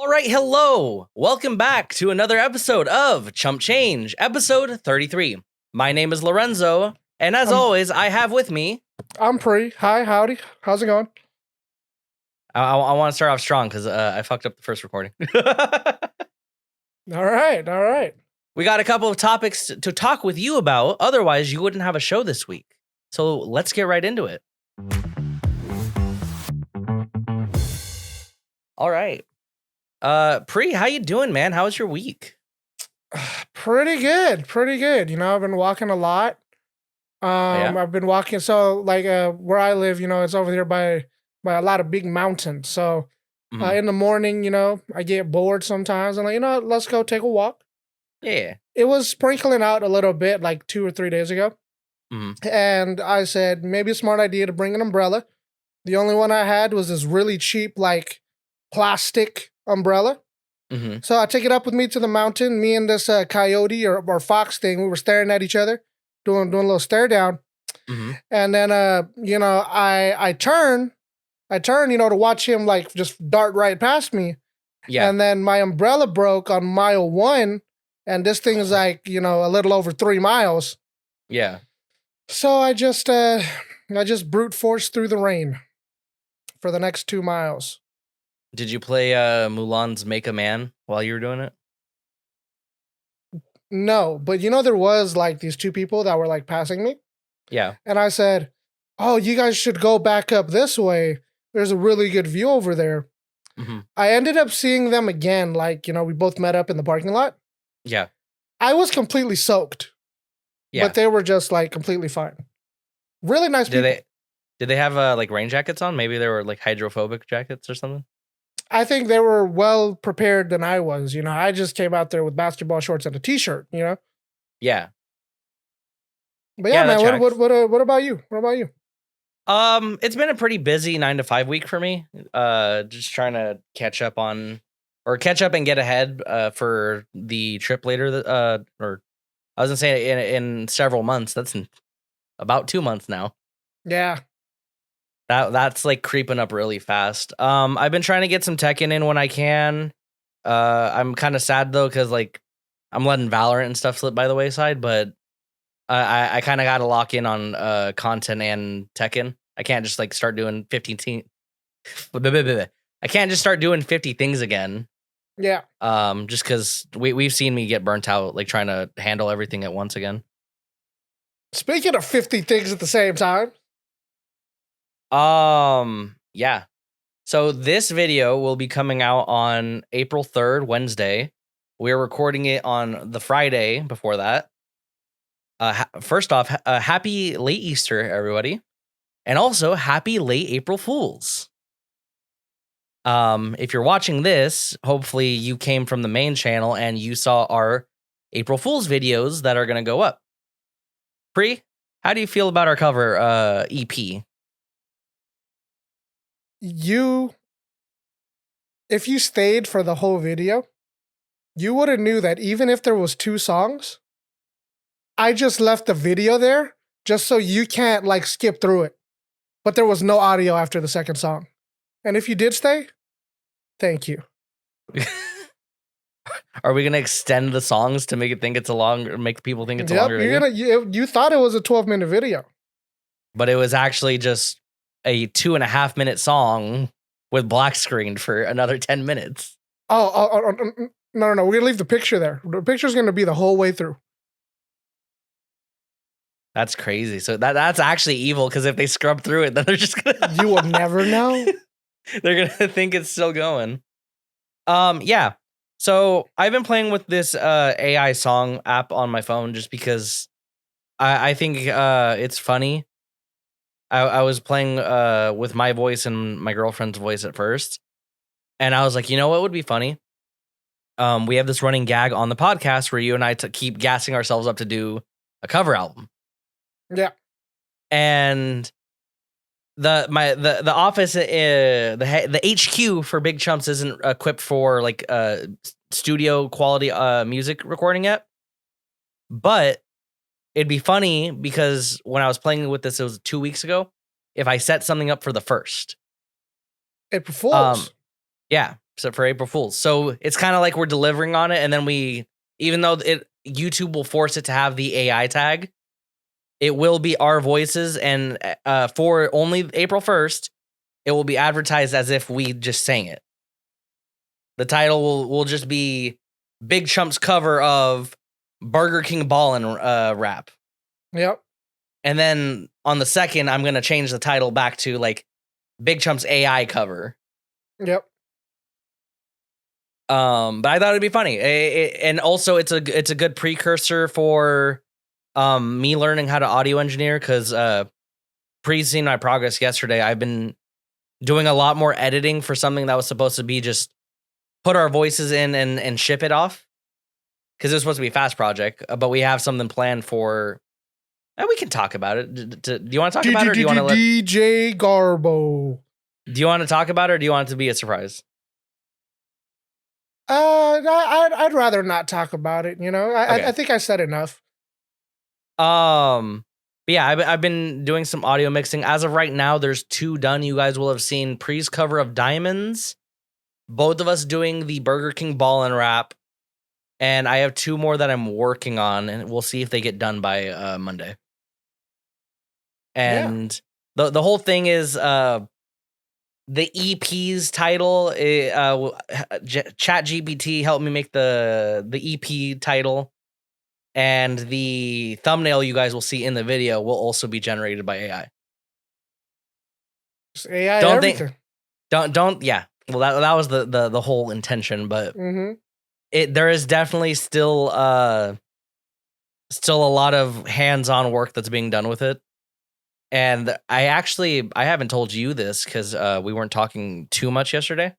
All right, hello. Welcome back to another episode of Chump Change, episode 33. My name is Lorenzo, and as always, I have with me... I'm Pree. Hi, howdy. How's it going? I want to start off strong because I fucked up the first recording. All right. We got a couple of topics to talk with you about. Otherwise, you wouldn't have a show this week. So let's get right into it. All right. Pree, how you doing, man? How was your week? Pretty good. You know, I've been walking a lot. I've been walking. So like, where I live, you know, it's over here by a lot of big mountains. So in the morning, you know, I get bored sometimes. I'm like, you know what, let's go take a walk. Yeah. It was sprinkling out a little bit like 2 or 3 days ago. And I said, maybe a smart idea to bring an umbrella. The only one I had was this really cheap, like plastic umbrella. So I take it up with me to the mountain. Me and this coyote or fox thing, we were staring at each other, doing a little stare down. And then, you know, I turn, you know, to watch him like just dart right past me. Yeah. And then my umbrella broke on mile 1. And this thing is like, you know, a little over 3 miles. Yeah. So I just brute forced through the rain for the next 2 miles. Did you play Mulan's Make a Man while you were doing it? No, but you know, there was like these 2 people that were like passing me. Yeah. And I said, oh, you guys should go back up this way. There's a really good view over there. I ended up seeing them again. Like, you know, we both met up in the parking lot. Yeah. I was completely soaked. Yeah. But they were just like completely fine. Really nice people. Did they have like rain jackets on? Maybe they were like hydrophobic jackets or something? I think they were well prepared than I was. You know, I just came out there with basketball shorts and a t-shirt, you know? Yeah. But yeah, man, what about you? What about you? It's been a pretty busy 9 to 5 week for me. Just trying to catch up and get ahead for the trip later. Or I was gonna say in several months. That's in about 2 months now. Yeah. That's like creeping up really fast. I've been trying to get some Tekken in when I can. I'm kind of sad though, because like I'm letting Valorant and stuff slip by the wayside, but I kind of got to lock in on content and Tekken. I can't just like start doing 15. I can't just start doing 50 things again. Yeah. Just because we've seen me get burnt out, like trying to handle everything at once again. Speaking of 50 things at the same time. Yeah. So this video will be coming out on April 3rd, Wednesday. We're recording it on the Friday before that. First off, happy late Easter, everybody. And also happy late April Fools. If you're watching this, hopefully you came from the main channel and you saw our April Fools videos that are going to go up. Pree, how do you feel about our cover EP? If you stayed for the whole video, you would have knew that even if there was 2 songs, I just left the video there just so you can't like skip through it. But there was no audio after the second song. And if you did stay, thank you. Are we gonna extend the songs to make people think it's a longer video? You thought it was a 12-minute video. But it was actually just a 2.5-minute song with black screened for another 10 minutes. No. We're gonna leave the picture there. The picture's gonna be the whole way through. That's crazy. So that's actually evil, because if they scrub through it, then they're just gonna... You will never know. They're gonna think it's still going. Yeah. So I've been playing with this AI song app on my phone just because I think it's funny. I was playing with my voice and my girlfriend's voice at first, and I was like, you know what would be funny? We have this running gag on the podcast where you and I keep gassing ourselves up to do a cover album. Yeah. And the office, the HQ for Big Chumps isn't equipped for like studio quality music recording yet. But it'd be funny because when I was playing with this, it was 2 weeks ago. If I set something up for the first, it performs. Yeah. except for April Fools. So it's kind of like we're delivering on it, and then even though YouTube will force it to have the AI tag, it will be our voices, and for only April 1st, it will be advertised as if we just sang it. The title will just be Big Chumps cover of Burger King Ballin' rap. Yep. And then on the 2nd, I'm going to change the title back to like Big Chumps AI cover. Yep. But I thought it'd be funny. And also it's a good precursor for me learning how to audio engineer, because Pree's seen my progress yesterday. I've been doing a lot more editing for something that was supposed to be just put our voices in and ship it off, because it was supposed to be a fast project, but we have something planned for, and we can talk about it. Do you want to talk about it, or do you want to let DJ Garbo? Do you want to talk about it, or do you want it to be a surprise? I'd rather not talk about it. You know, Okay. I think I said enough. But yeah, I've been doing some audio mixing. As of right now, there's 2 done. You guys will have seen Pree's cover of Diamonds, both of us doing the Burger King Ballin' rap, and I have 2 more that I'm working on, and we'll see if they get done by Monday. And the whole thing is the EP's title. ChatGPT helped me make the EP title, and the thumbnail you guys will see in the video will also be generated by AI. Just AI everything. Don't yeah. Well, that was the whole intention, but there is definitely still a lot of hands-on work that's being done with it. And I haven't told you this because we weren't talking too much yesterday.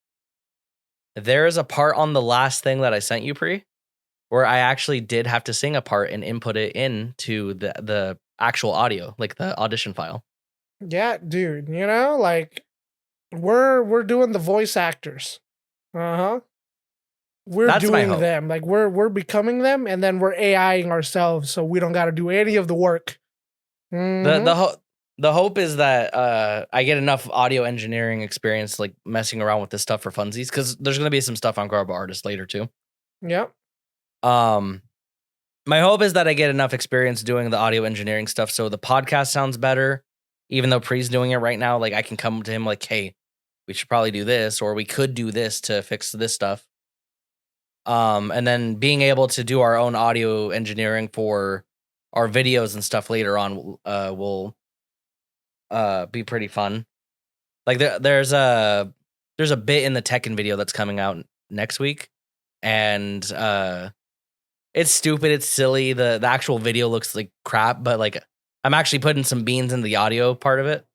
There is a part on the last thing that I sent you, Pree, where I actually did have to sing a part and input it into the actual audio, like the audition file. Yeah, dude. You know, like we're doing the voice actors. We're That's doing them. Like we're becoming them, and then we're AIing ourselves, so we don't got to do any of the work. The hope is that I get enough audio engineering experience, like messing around with this stuff for funsies, because there's going to be some stuff on GarboArtist later too. Yep. My hope is that I get enough experience doing the audio engineering stuff so the podcast sounds better, even though Pree's doing it right now. Like I can come to him like, hey, we should probably do this, or we could do this to fix this stuff. And then being able to do our own audio engineering for our videos and stuff later on will be pretty fun. Like there's a bit in the Tekken video that's coming out next week, and it's stupid, it's silly. The actual video looks like crap, but like I'm actually putting some beans in the audio part of it.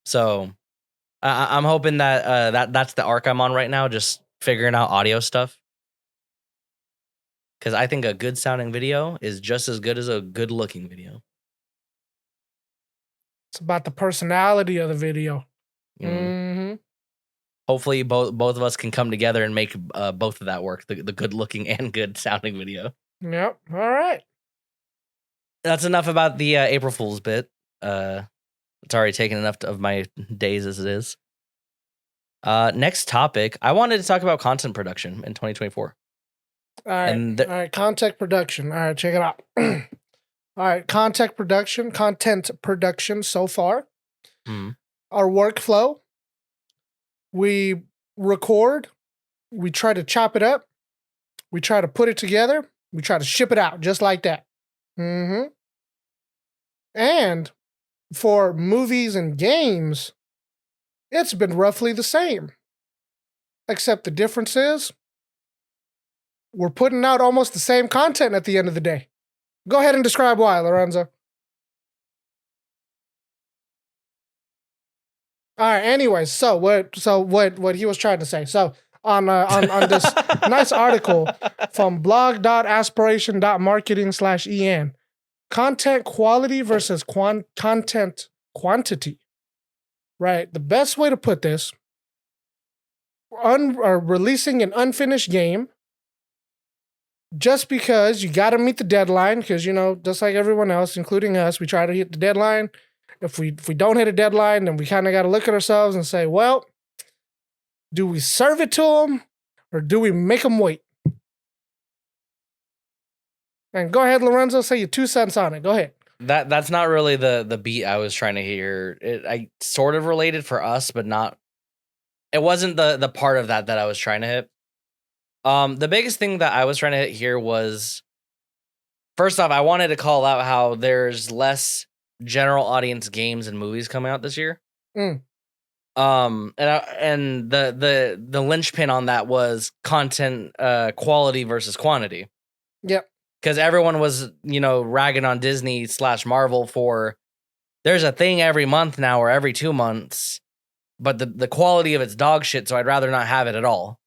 So I'm hoping that that's the arc I'm on right now, just figuring out audio stuff. Because I think a good sounding video is just as good as a good looking video. It's about the personality of the video. Hopefully both of us can come together and make both of that work, the good looking and good sounding video. Yep. All right. That's enough about the April Fool's bit. It's already taken enough of my days as it is. Next topic, I wanted to talk about content production in 2024. All right. All right. Content production. All right. Check it out. All right. Content production so far. Our workflow. We record. We try to chop it up. We try to put it together. We try to ship it out just like that. And for movies and games, it's been roughly the same. Except the difference is we're putting out almost the same content at the end of the day. Go ahead and describe why, Lorenzo. All right. Anyways, so what he was trying to say. So on this nice article from blog.aspiration.marketing/en, content quality versus content quantity. Right. The best way to put this: releasing an unfinished game just because you got to meet the deadline, because, you know, just like everyone else, including us, we try to hit the deadline. If we don't hit a deadline, then we kind of got to look at ourselves and say, well, Do we serve it to them, or do we make them wait? And go ahead, Lorenzo, say your 2 cents on it. Go ahead. That's not really the beat I was trying to hear. I sort of related for us, but not. It wasn't the part of that I was trying to hit. The biggest thing that I was trying to hit here was, first off, I wanted to call out how there's less general audience games and movies coming out this year. Mm. And the linchpin on that was content quality versus quantity. Yep. Because everyone was, ragging on Disney / Marvel for, there's a thing every month now or every 2 months, but the quality of it's dog shit, so I'd rather not have it at all.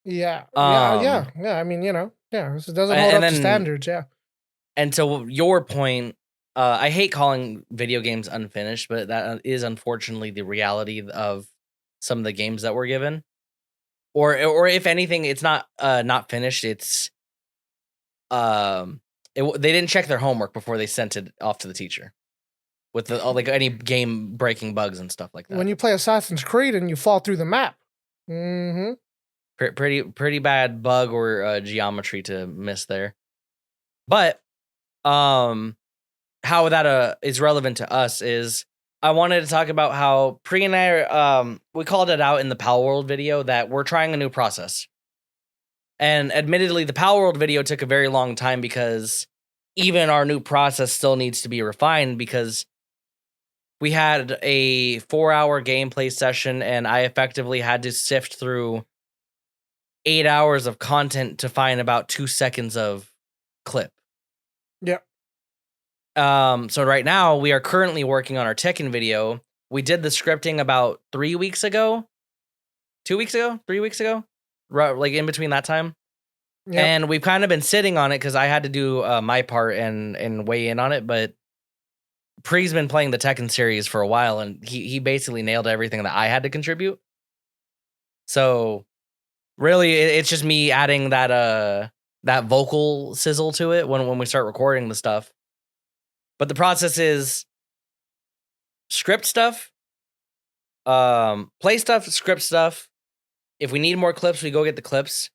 Yeah. Yeah. I mean, it doesn't hold up to standards, yeah. And to your point, I hate calling video games unfinished, but that is unfortunately the reality of some of the games that we're given. Or if anything, it's not finished, it's they didn't check their homework before they sent it off to the teacher with any game breaking bugs and stuff like that. When you play Assassin's Creed and you fall through the map, pretty bad bug or geometry to miss there. But how that is relevant to us is, I wanted to talk about how Pree and I we called it out in the Pal World video that we're trying a new process. And admittedly, the Pal World video took a very long time because even our new process still needs to be refined, because we had a 4-hour gameplay session and I effectively had to sift through 8 hours of content to find about 2 seconds of clip. Yep. So right now we are currently working on our Tekken video. We did the scripting about 3 weeks ago, 2 weeks ago, 3 weeks ago. Like in between that time. Yep. And we've kind of been sitting on it because I had to do my part and weigh in on it. But Pree's been playing the Tekken series for a while, and he basically nailed everything that I had to contribute. So really, it's just me adding that vocal sizzle to it when we start recording the stuff. But the process is script stuff, play stuff, script stuff. If we need more clips, we go get the clips.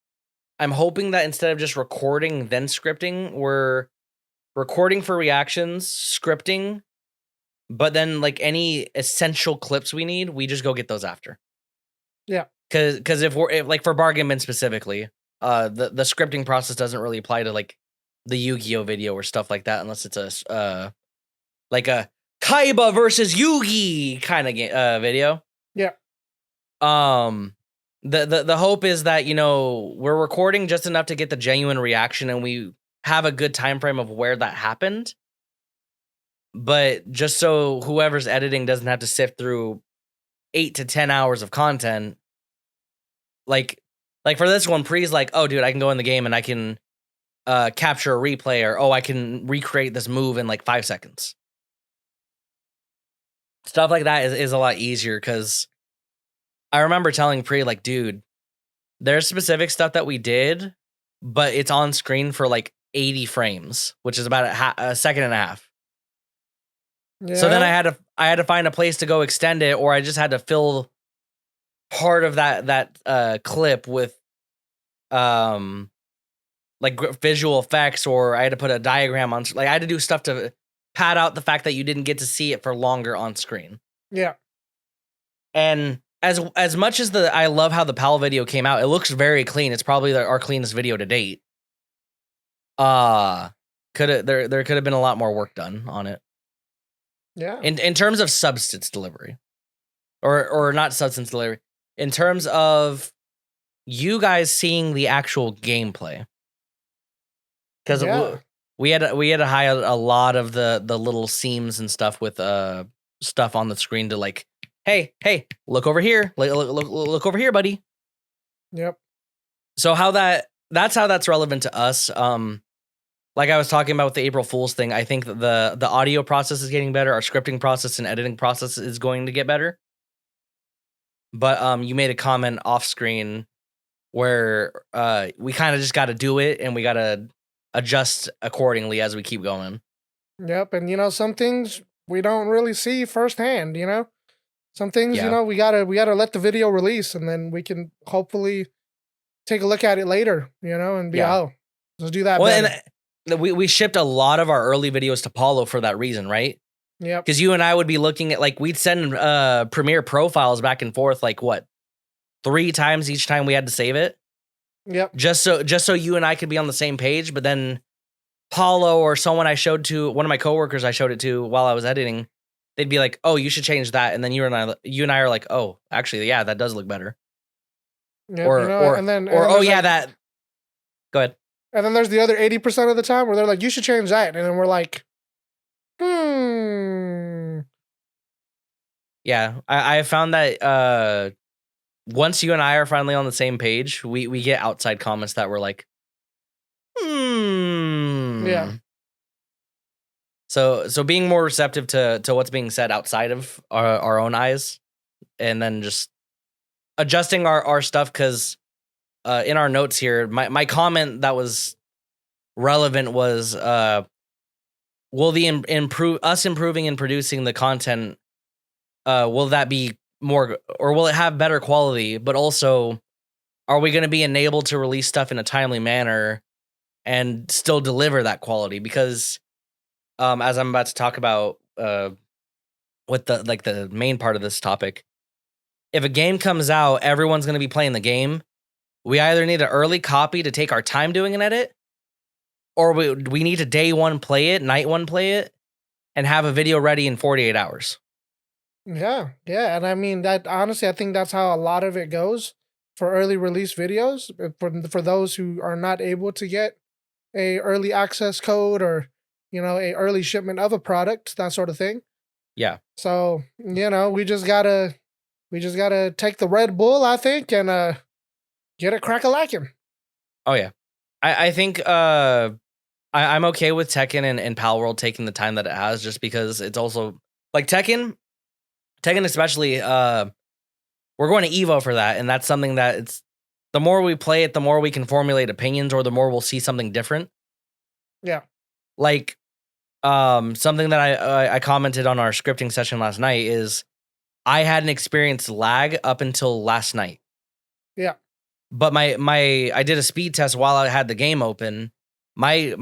I'm hoping that instead of just recording then scripting, we're recording for reactions, scripting, but then like any essential clips we need, we just go get those after. Yeah. Because if for Bargain Bin specifically, the scripting process doesn't really apply to like the Yu-Gi-Oh video or stuff like that, unless it's a Kaiba versus Yugi kind of video. Yeah. The hope is that, we're recording just enough to get the genuine reaction and we have a good time frame of where that happened. But just so whoever's editing doesn't have to sift through 8 to 10 hours of content. Like for this one, Pree's like, oh, dude, I can go in the game and I can capture a replay, or, oh, I can recreate this move in like 5 seconds. Stuff like that is a lot easier, because I remember telling Pree, like, dude, there's specific stuff that we did, but it's on screen for like 80 frames, which is about a second and a half. Yeah. So then I had to find a place to go extend it, or I just had to fill part of that clip with like visual effects, or I had to put a diagram on, like I had to do stuff to pad out the fact that you didn't get to see it for longer on screen. Yeah. And as much as I love how the PAL video came out, it looks very clean. It's probably our cleanest video to date. There could have been a lot more work done on it. Yeah. In terms of substance delivery, or not substance delivery, in terms of you guys seeing the actual gameplay, because we had to hide a lot of the little seams and stuff with stuff on the screen to like, hey, look over here, look over here, buddy. Yep. So that's how that's relevant to us. Like I was talking about with the April Fool's thing, I think that the audio process is getting better. Our scripting process and editing process is going to get better. But you made a comment off screen where we kind of just got to do it, and we got to adjust accordingly as we keep going. Yep, and some things we don't really see firsthand, Some things, Yeah. we gotta let the video release, and then we can hopefully take a look at it later, and be let's do that better. And we shipped a lot of our early videos to Paulo for that reason, right? Yep. Because you and I would be looking at, like, we'd send Premiere profiles back and forth, like, what, 3 times each time we had to save it? Yep. Just so you and I could be on the same page. But then Paulo or someone I showed to, one of my coworkers I showed it to while I was editing, they'd be like, "Oh, you should change that." And then you and I are like, "Oh, actually, yeah, that does look better." Yep, Or and then oh yeah, like, that. Go ahead. And then there's the other 80% of the time where they're like, "You should change that," and then we're like, Yeah, I found that once you and I are finally on the same page, we get outside comments that were like, Yeah. So being more receptive to what's being said outside of our own eyes, and then just adjusting our stuff, because in our notes here, my comment that was relevant was, will the improving and producing the content, will that be more, or will it have better quality? But also, are we going to be enabled to release stuff in a timely manner and still deliver that quality? Because as I'm about to talk about with the main part of this topic, if a game comes out, everyone's going to be playing the game. We either need an early copy to take our time doing an edit, or we need to day one play it, night one play it, and have a video ready in 48 hours. Yeah, and I mean that honestly, I think that's how a lot of it goes for early release videos. For those who are not able to get a early access code, or a early shipment of a product, that sort of thing. Yeah. So we just gotta take the Red Bull, I think, and get it crack-a-lackin'. Oh yeah, I think I'm okay with Tekken and Palworld taking the time that it has, just because it's also like Tekken especially. We're going to Evo for that, and that's something that it's, the more we play it, the more we can formulate opinions, or the more we'll see something different. Yeah. Like, something that I commented on our scripting session last night is I hadn't experienced lag up until last night. Yeah. But I did a speed test while I had the game open. My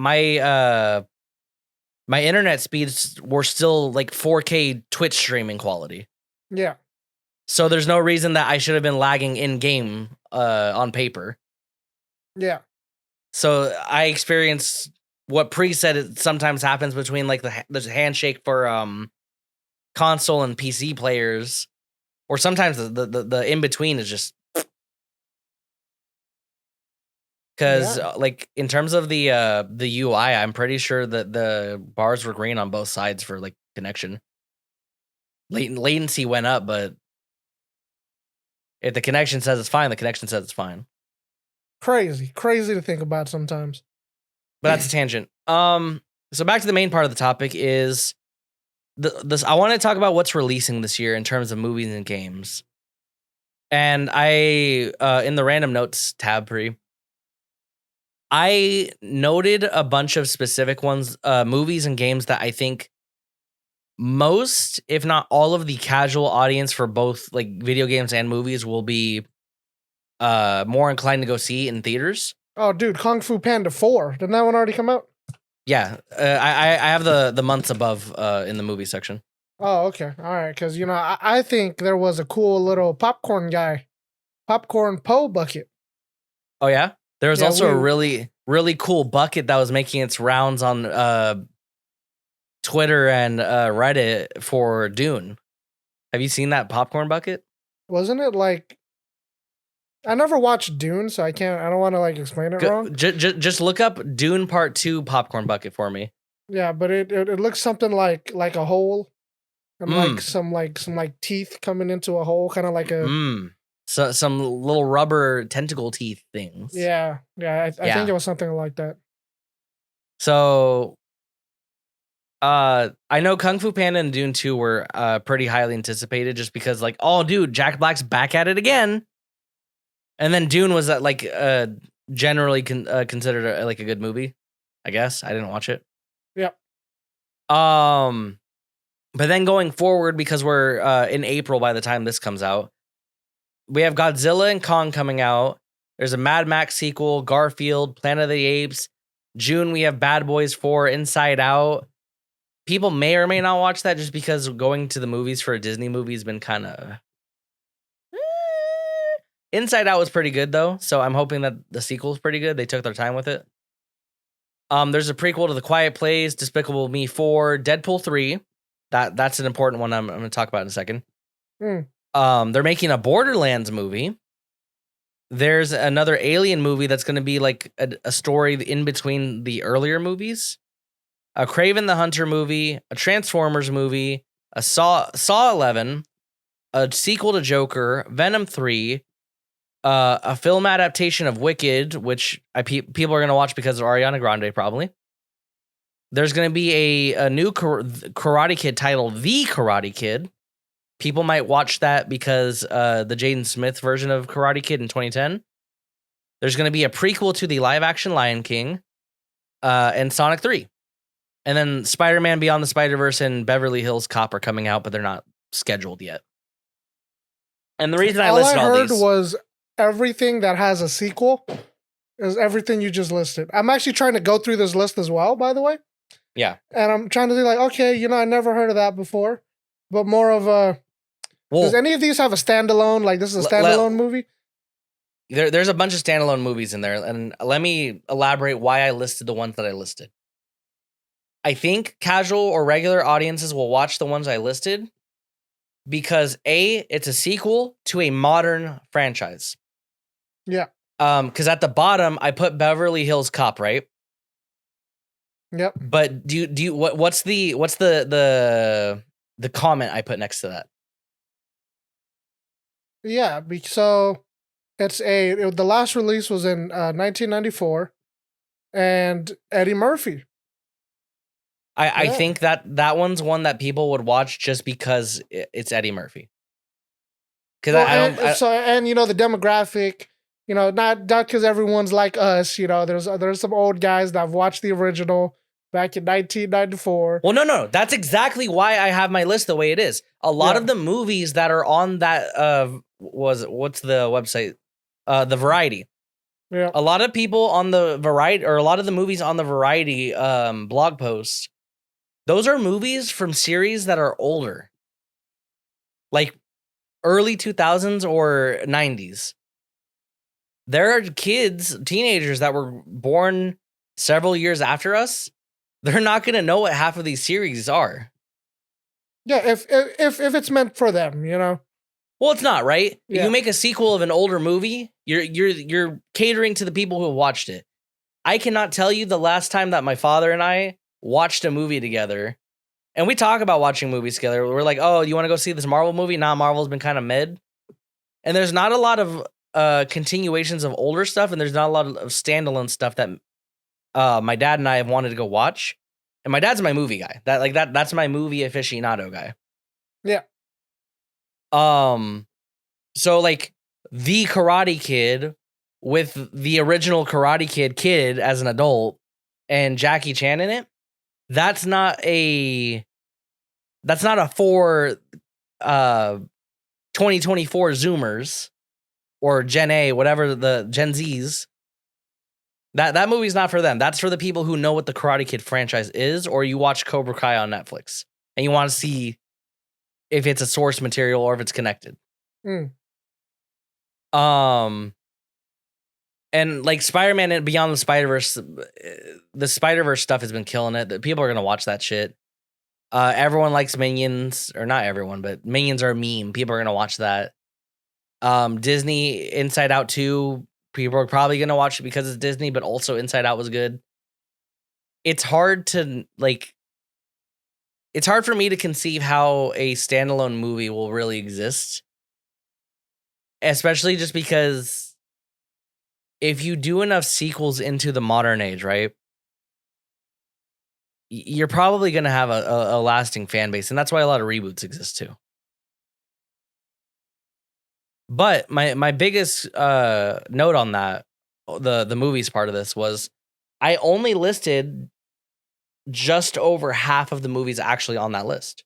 internet speeds were still like 4K Twitch streaming quality. Yeah. So there's no reason that I should have been lagging in game on paper. Yeah. So I experienced what Pree said it sometimes happens between like the handshake for console and PC players, or sometimes the in between is just, because like in terms of the UI, I'm pretty sure that the bars were green on both sides for like connection. Latency went up, but if the connection says it's fine, the connection says it's fine. Crazy to think about sometimes. But that's a tangent. So back to the main part of the topic is this. I want to talk about what's releasing this year in terms of movies and games. And I in the random notes tab, Pree, I noted a bunch of specific ones, movies and games that I think most, if not all, of the casual audience for both like video games and movies will be more inclined to go see in theaters. Oh, dude, Kung Fu Panda 4. Didn't that one already come out? Yeah, I have the months above in the movie section. Oh, okay. All right. Because, I think there was a cool little popcorn guy. Popcorn Poe bucket. Oh, yeah? There was also a really, really cool bucket that was making its rounds on Twitter and Reddit for Dune. Have you seen that popcorn bucket? Wasn't it like... I never watched Dune, so I don't want to like explain it wrong. Just look up Dune Part 2 popcorn bucket for me. Yeah, but it looks something like a hole, and like some teeth coming into a hole, kind of like a so some little rubber tentacle teeth things. Yeah, I think it was something like that. So I know Kung Fu Panda and Dune 2 were pretty highly anticipated, just because like, oh dude, Jack Black's back at it again. And then Dune was like generally considered like a good movie, I guess. I didn't watch it. Yep. But then going forward, because we're in April by the time this comes out, we have Godzilla and Kong coming out. There's a Mad Max sequel, Garfield, Planet of the Apes. June, we have Bad Boys 4, Inside Out. People may or may not watch that just because going to the movies for a Disney movie has been kind of... Inside Out was pretty good, though, so I'm hoping that the sequel is pretty good. They took their time with it. There's a prequel to The Quiet Place, Despicable Me 4, Deadpool 3. That's an important one I'm going to talk about in a second. They're making a Borderlands movie. There's another Alien movie that's going to be like a story in between the earlier movies. A Kraven the Hunter movie, a Transformers movie, a Saw 11, a sequel to Joker, Venom 3, a film adaptation of Wicked, which people are going to watch because of Ariana Grande, probably. There's going to be a new Karate Kid titled The Karate Kid. People might watch that because the Jaden Smith version of Karate Kid in 2010. There's going to be a prequel to the live-action Lion King and Sonic 3. And then Spider-Man Beyond the Spider-Verse and Beverly Hills Cop are coming out, but they're not scheduled yet. And the reason I listed all these... All I heard was everything that has a sequel is everything you just listed. I'm actually trying to go through this list as well, by the way. Yeah. And I'm trying to be like, okay, I never heard of that before. But more of a... does any of these have a standalone? Like, this is a standalone movie? There's a bunch of standalone movies in there. And let me elaborate why I listed the ones that I listed. I think casual or regular audiences will watch the ones I listed because it's a sequel to a modern franchise. Yeah. Because at the bottom I put Beverly Hills Cop, right? Yep. But what's the comment I put next to that? Yeah, so the last release was in 1994, and Eddie Murphy. I think that one's one that people would watch just because it's Eddie Murphy. Because and the demographic, not because everyone's like us. There's some old guys that have watched the original back in 1994. Well, no, that's exactly why I have my list the way it is. A lot of the movies that are on that what's the website? The Variety. Yeah. A lot of people on the Variety, or a lot of the movies on the Variety blog posts, those are movies from series that are older. Like early 2000s or 90s. There are teenagers that were born several years after us. They're not going to know what half of these series are. Yeah, if it's meant for them, Well, it's not, right? Yeah. You make a sequel of an older movie, you're catering to the people who watched it. I cannot tell you the last time that my father and I watched a movie together. And we talk about watching movies together. We're like, oh, you want to go see this Marvel movie? Nah, Marvel's been kind of mid. And there's not a lot of continuations of older stuff, and there's not a lot of standalone stuff that my dad and I have wanted to go watch. And my dad's my movie guy. That's my movie aficionado guy. Yeah. So like The Karate Kid with the original Karate Kid as an adult and Jackie Chan in it, that's not a for 2024 Zoomers or Gen A, whatever the Gen Zs. That movie's not for them. That's for the people who know what the Karate Kid franchise is, or you watch Cobra Kai on Netflix and you want to see if it's a source material or if it's connected. And like Spider-Man and Beyond the Spider-Verse, the Spider-Verse stuff has been killing it. People are going to watch that shit. Everyone likes Minions, or not everyone, but Minions are a meme. People are going to watch that. Disney Inside Out 2, people are probably going to watch it because it's Disney, but also Inside Out was good. It's hard for me to conceive how a standalone movie will really exist. Especially just because if you do enough sequels into the modern age, right, you're probably going to have a lasting fan base. And that's why a lot of reboots exist too. But my biggest note on that, the movies part of this, was I only listed just over half of the movies actually on that list.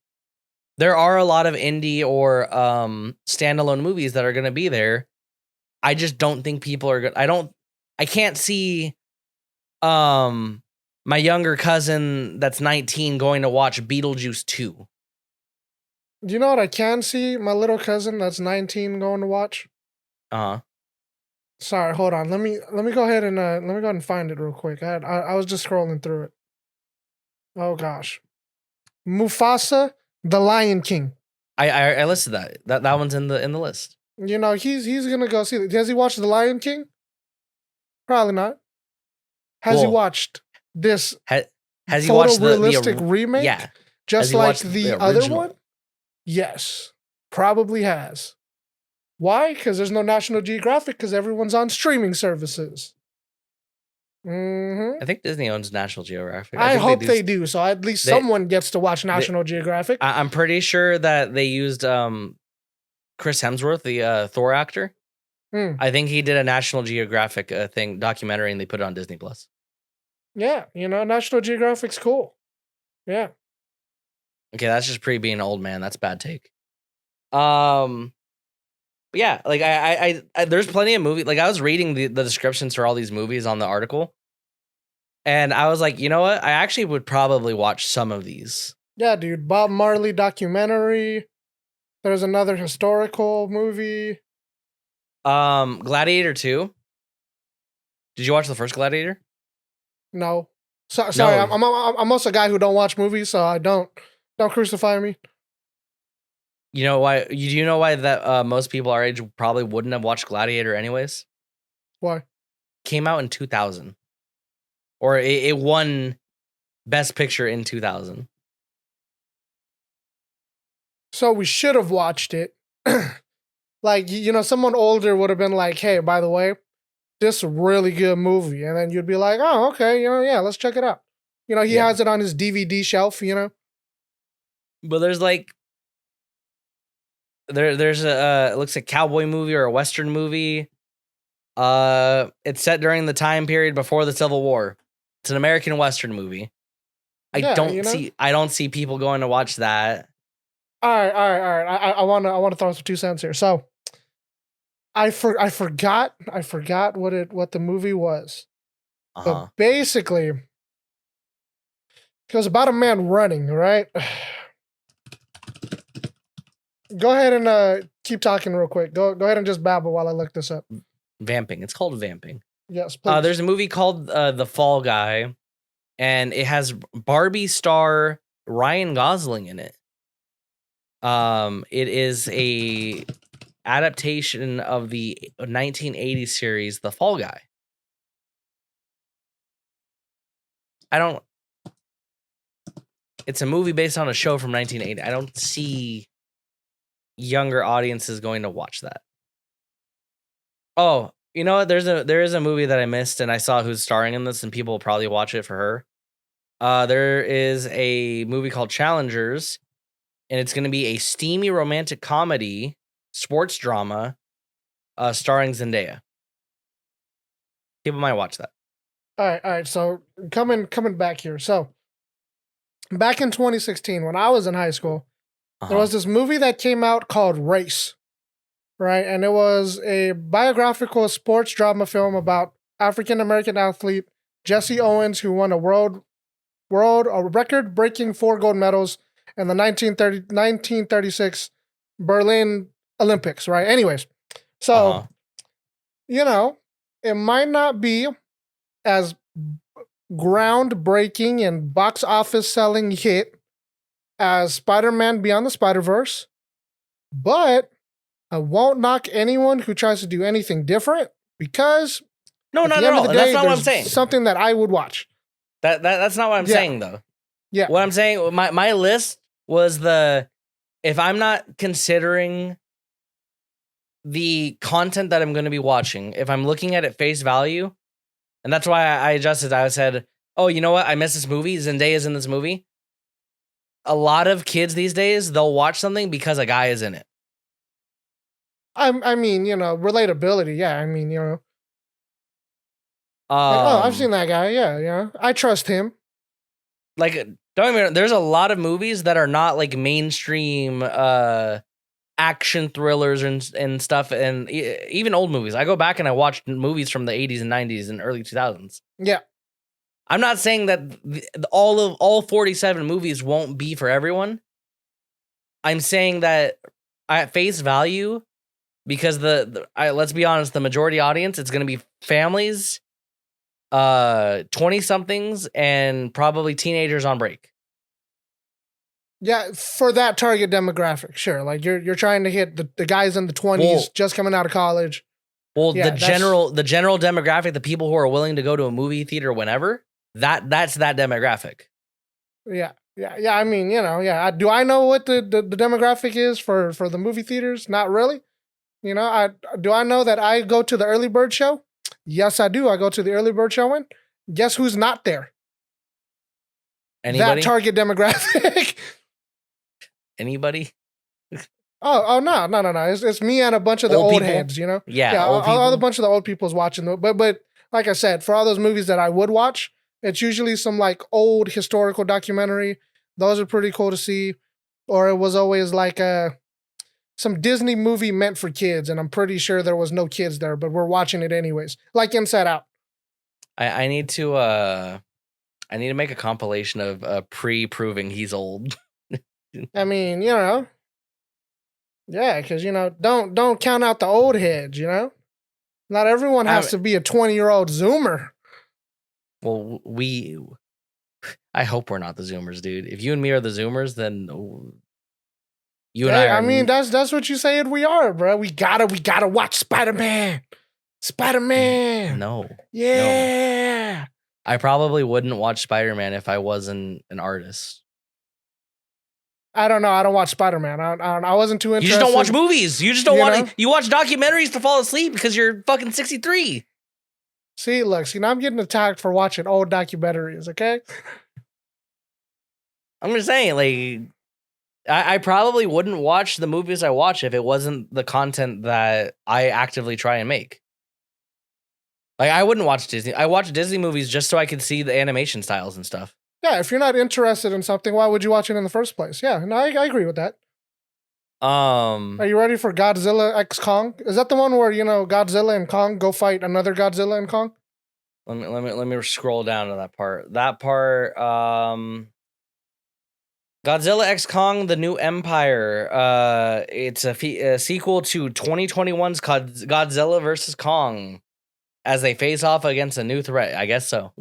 there are a lot of indie or standalone movies that are going to be there. I just don't think people are going. I can't see my younger cousin that's 19 going to watch Beetlejuice 2. Do you know what I can see my little cousin that's 19 going to watch? Uh-huh. Sorry, hold on. Let me go ahead and find it real quick. I was just scrolling through it. Oh gosh. Mufasa, the Lion King. I listed that. That one's in the list. You know, he's gonna go see it. Has he watched The Lion King? Probably not. Has he watched this has he watched photorealistic remake? Yeah. Just like the other one? Yes. Probably has. Why? Because there's no National Geographic, because everyone's on streaming services. I think Disney owns National Geographic. I hope they do, so at least someone gets to watch National Geographic. I'm pretty sure that they used Chris Hemsworth, the Thor actor. I think he did a National Geographic documentary, and they put it on Disney Plus. Yeah, you know, National Geographic's cool. Yeah. Okay, that's just Pree being an old man. That's a bad take. Yeah, like I there's plenty of movies. Like I was reading the descriptions for all these movies on the article, and I was like, you know what? I actually would probably watch some of these. Yeah, dude. Bob Marley documentary. There's another historical movie. Gladiator 2. Did you watch the first Gladiator? No. Sorry, no. I'm also a guy who don't watch movies, so I don't crucify me. You know why? Do you know why that most people our age probably wouldn't have watched Gladiator anyways? Why? Came out in 2000, or it won Best Picture in 2000. So we should have watched it. Like, you know, someone older would have been like, "Hey, by the way, this really good movie," and then you'd be like, "Oh, okay, you know, yeah, let's check it out." You know, he has it on his DVD shelf. You know, but there's like. There's a it looks like a cowboy movie or a western movie. It's set during the time period before the Civil War. It's an American western movie. I don't see people going to watch that. All right. I want to throw some 2 cents here. So, I forgot what the movie was. But basically, it was about a man running, right? Go ahead and keep talking real quick. Go ahead and just babble while I look this up. Vamping. It's called Vamping. Yes, please. There's a movie called The Fall Guy, and it has Barbie star Ryan Gosling in it. It is a adaptation of the 1980s series The Fall Guy. It's a movie based on a show from 1980. I don't see younger audiences going to watch that. Oh, you know what? There is a movie that I missed, and I saw who's starring in this, and people will probably watch it for her. There is a movie called Challengers, and it's going to be a steamy romantic comedy, sports drama, starring Zendaya. People might watch that. All right. So coming back here. So back in 2016, when I was in high school, there was this movie that came out called Race, right? And it was a biographical sports drama film about African-American athlete Jesse Owens, who won a record-breaking 4 gold medals in the 1936 Berlin Olympics, right? Anyways, so, you know, it might not be as groundbreaking and box office selling hit as Spider-Man Beyond the Spider-Verse, but I won't knock anyone who tries to do anything different, because not at all. That's not what I'm saying. Something that I would watch. That's not what I'm saying, though. Yeah. What I'm saying, my list was if I'm not considering the content that I'm going to be watching, if I'm looking at it face value, and that's why I adjusted. I said, oh, you know what? I missed this movie. Zendaya's in this movie. A lot of kids these days, they'll watch something because a guy is in it. I mean, you know, relatability. Yeah, I mean, you know. Like, oh, I've seen that guy. Yeah. I trust him. Like, Don't get me wrong, there's a lot of movies that are not like mainstream action thrillers and stuff, and even old movies. I go back and I watched movies from the 80s and 90s and early 2000s. Yeah. I'm not saying that all 47 movies won't be for everyone. I'm saying that at face value, because let's be honest, the majority audience, it's going to be families, 20 somethings, and probably teenagers on break. Yeah, for that target demographic, sure. Like you're trying to hit the guys in the 20s just coming out of college. Well, yeah, the general demographic, the people who are willing to go to a movie theater whenever, that's that demographic. Yeah. I mean, do I know what the demographic is for the movie theaters? Not really. Do I know that I go to the early bird show? Yes, I do. I go to the early bird show, and guess who's not there? Anybody? That target demographic. Anybody? Oh no! It's me and a bunch of the old heads, Yeah, all the bunch of the old people's watching. But like I said, for all those movies that I would watch, it's usually some like old historical documentary. Those are pretty cool to see. Or it was always like some Disney movie meant for kids, and I'm pretty sure there was no kids there, but we're watching it anyways. Like Inside Out. I need to make a compilation of Pree proving he's old. I mean, yeah, because don't count out the old heads. Not everyone has to be a 20-year-old Zoomer. Well, I hope we're not the Zoomers, dude. If you and me are the Zoomers, then you and I. I mean, that's what you saying we are, bro. We gotta watch Spider-Man. No. Yeah. No. I probably wouldn't watch Spider-Man if I wasn't an artist. I don't know. I don't watch Spider-Man. I wasn't too interested. You just don't watch movies. You just don't want to. You watch documentaries to fall asleep because you're fucking 63. See, look. Now I'm getting attacked for watching old documentaries, okay? I'm just saying, like, I probably wouldn't watch the movies I watch if it wasn't the content that I actively try and make. Like, I wouldn't watch Disney. I watch Disney movies just so I can see the animation styles and stuff. Yeah, if you're not interested in something, why would you watch it in the first place? Yeah, no, I agree with that. Are you ready for Godzilla X Kong? Is that the one where Godzilla and Kong go fight another Godzilla and Kong? Let me scroll down to that part. Godzilla X Kong: The New Empire. It's a sequel to 2021's Godzilla vs. Kong, as they face off against a new threat. I guess so.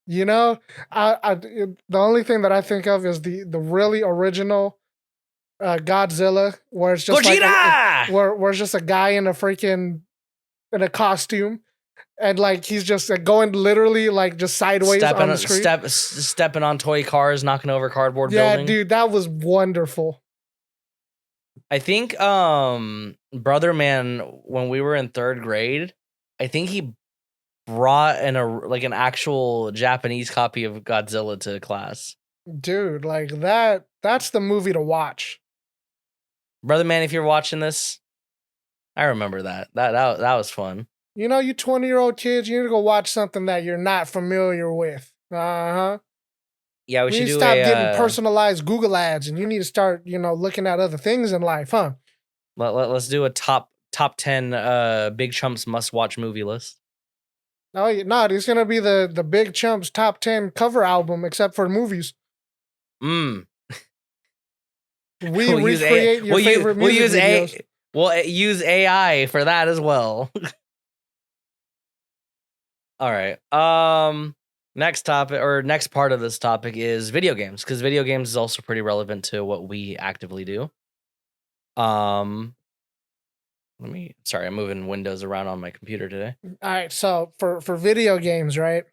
The only thing that I think of is the really original Godzilla, where it's just Gogeta! where it's just a guy in a costume, and like he's just going literally like just sideways on the screen, stepping on toy cars, knocking over cardboard building. building. Yeah, dude, that was wonderful. I think Brother Man, when we were in 3rd grade, I think he brought an actual Japanese copy of Godzilla to class. Dude, like that's the movie to watch. Brother Man, if you're watching this, I remember that. That was fun. You 20-year-old kids, you need to go watch something that you're not familiar with. Uh-huh. Yeah, we should stop getting personalized Google ads, and you need to start, looking at other things in life, huh? Let's do a top 10 Big Chumps must-watch movie list. No, it's gonna be the Big Chumps top 10 cover album, except for movies. We recreate your favorite music videos. We'll use AI for that as well. All right. Next topic, or next part of this topic, is video games, because video games is also pretty relevant to what we actively do. I'm moving windows around on my computer today. All right, so for video games, right?